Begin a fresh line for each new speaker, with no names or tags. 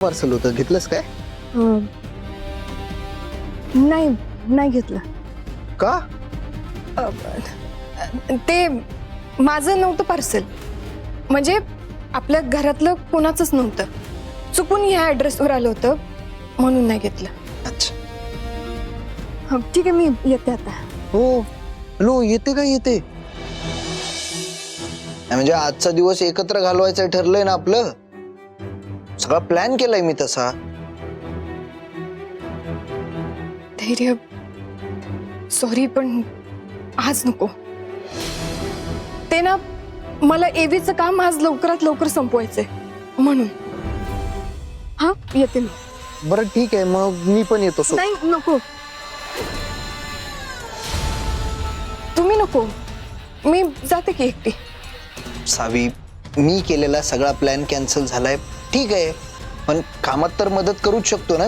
Parcel होतं, घेतलंस काय?
नाही नाही घेतलं.
का?
ते माझं नव्हतं पार्सल, म्हणजे आपल्या घरातलं कोणाचंच नव्हतं. चुकून ह्या ॲड्रेसवर आलं होतं म्हणून नाही घेतलं.
अच्छा.
ठीक आहे, मी येते आता.
हो. हॅलो, येते का? येते म्हणजे आजचा दिवस एकत्र घालवायचं ठरलंय ना आपलं. सगळा प्लॅन केलाय मी तसा.
धैर्य, सॉरी पण आज नको. ते ना, मला एवीचं काम आज लवकरात लवकर संपवायचंय म्हणून. हा, येते मी.
बरं ठीक आहे, मग मी पण येतो.
नाही नको, तुम्ही नको, मी जाते की एकटी.
सावी, मी केलेला सगळा प्लॅन कॅन्सल झालाय, ठीक आहे, पण कामात तर मदत करूच शकतो ना.